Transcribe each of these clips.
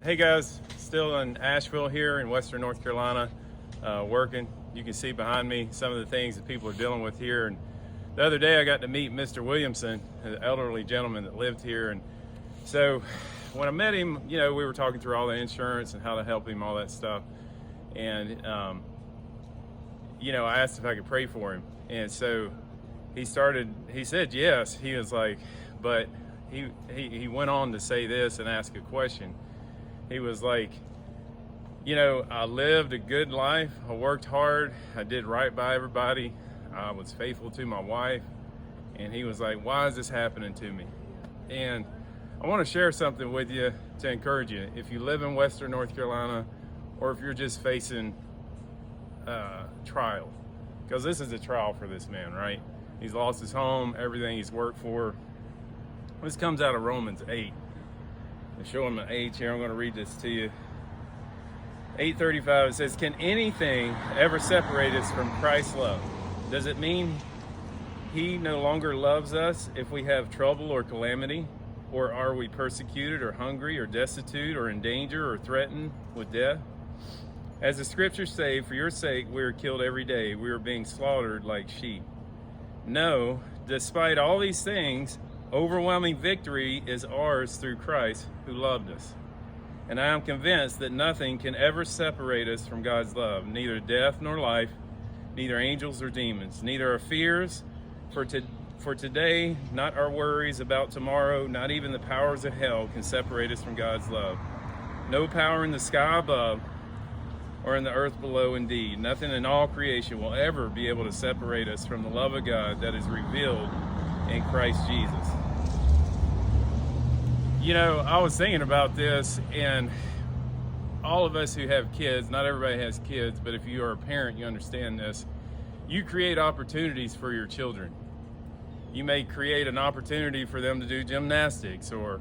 Hey guys, still in Asheville here in Western North Carolina, working. You can see behind me some of the things that people are dealing with here. And the other day I got to meet Mr. Williamson, an elderly gentleman that lived here. And so when I met him, we were talking through all the insurance and how to help him, all that stuff. And, I asked if I could pray for him. And so he said yes. He was like, but he went on to say this and ask a question. He was like, I lived a good life. I worked hard. I did right by everybody. I was faithful to my wife. And he was like, why is this happening to me? And I want to share something with you to encourage you. If you live in Western North Carolina, or if you're just facing trial, because this is a trial for this man, right? He's lost his home, everything he's worked for. This comes out of Romans 8. I'm showing my age here. I'm going to read this to you. 8:35, it says, can anything ever separate us from Christ's love? Does it mean he no longer loves us if we have trouble or calamity? Or are we persecuted or hungry or destitute or in danger or threatened with death? As the scriptures say, for your sake we are killed every day. We are being slaughtered like sheep. No, despite all these things, overwhelming victory is ours through Christ who loved us. And I am convinced that nothing can ever separate us from God's love, neither death nor life, neither angels or demons, neither our fears for today, not our worries about tomorrow, not even the powers of hell can separate us from God's love. No power in the sky above or in the earth below, indeed. Nothing in all creation will ever be able to separate us from the love of God that is revealed in Christ Jesus. I was thinking about this, and all of us who have kids, not everybody has kids, but if you are a parent, you understand this. You create opportunities for your children. You may create an opportunity for them to do gymnastics, or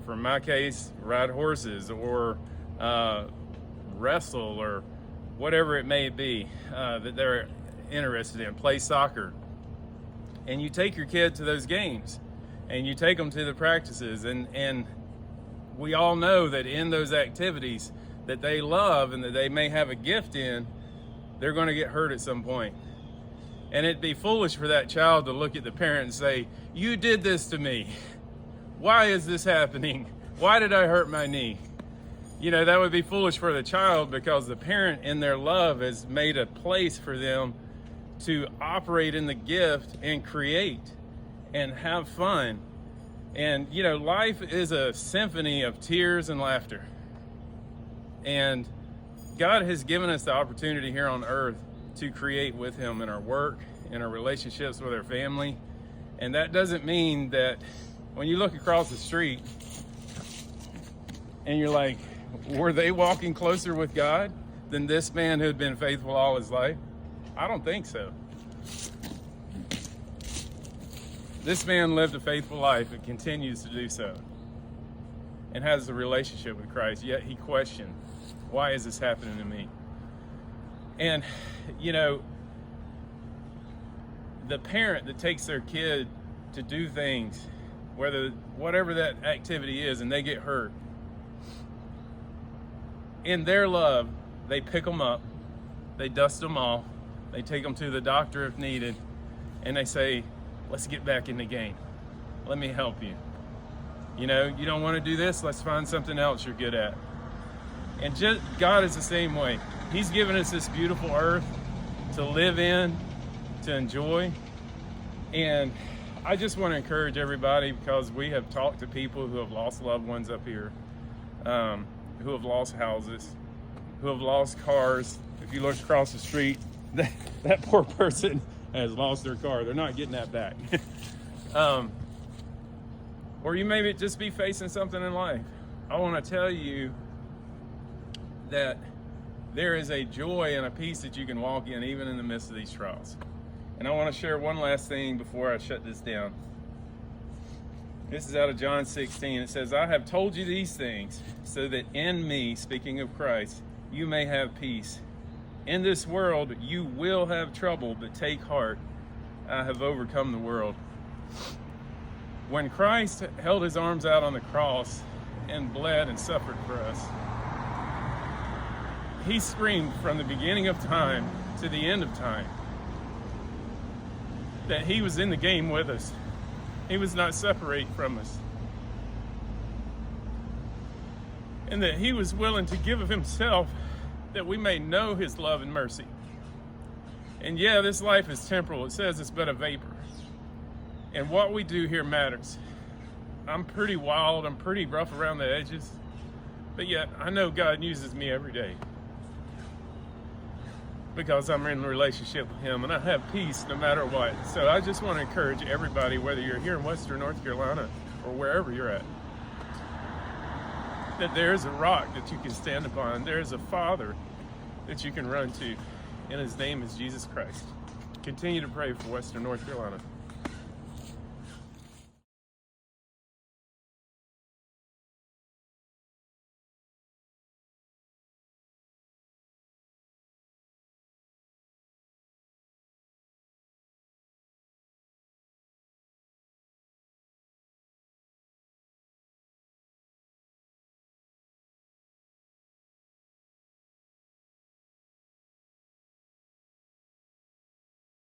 for my case, ride horses, or wrestle, or whatever it may be that they're interested in, play soccer. And you take your kid to those games, and you take them to the practices, and we all know that in those activities that they love and that they may have a gift in, they're going to get hurt at some point. And it'd be foolish for that child to look at the parent and say, you did this to me. Why is this happening? Why did I hurt my knee? That would be foolish for the child, because the parent in their love has made a place for them to operate in the gift and create and have fun. And life is a symphony of tears and laughter. And God has given us the opportunity here on earth to create with him in our work, in our relationships with our family. And that doesn't mean that when you look across the street and you're like, were they walking closer with God than this man who had been faithful all his life? I don't think so. This man lived a faithful life and continues to do so, and has a relationship with Christ, yet he questioned, why is this happening to me? And, the parent that takes their kid to do things, whatever that activity is, and they get hurt, in their love, they pick them up, they dust them off, they take them to the doctor if needed, and they say, let's get back in the game. Let me help you. You don't want to do this? Let's find something else you're good at. And God is the same way. He's given us this beautiful earth to live in, to enjoy. And I just want to encourage everybody, because we have talked to people who have lost loved ones up here, who have lost houses, who have lost cars. If you look across the street, that poor person has lost their car. They're not getting that back. Or you may just be facing something in life. I want to tell you that there is a joy and a peace that you can walk in even in the midst of these trials. And I want to share one last thing before I shut this down. This is out of John 16. It says, I have told you these things so that in me, speaking of Christ, you may have peace. In this world, you will have trouble, but take heart. I have overcome the world. When Christ held his arms out on the cross and bled and suffered for us, He screamed from the beginning of time to the end of time that he was in the game with us. He was not separate from us. And that he was willing to give of himself that we may know his love and mercy. And yeah, this life is temporal. It says it's but a vapor. And what we do here matters. I'm pretty wild. I'm pretty rough around the edges. But yet, I know God uses me every day. Because I'm in a relationship with him and I have peace no matter what. So I just want to encourage everybody, whether you're here in Western North Carolina or wherever you're at, that there is a rock that you can stand upon. There is a Father that you can run to, and his name is Jesus Christ. Continue to pray for Western North Carolina.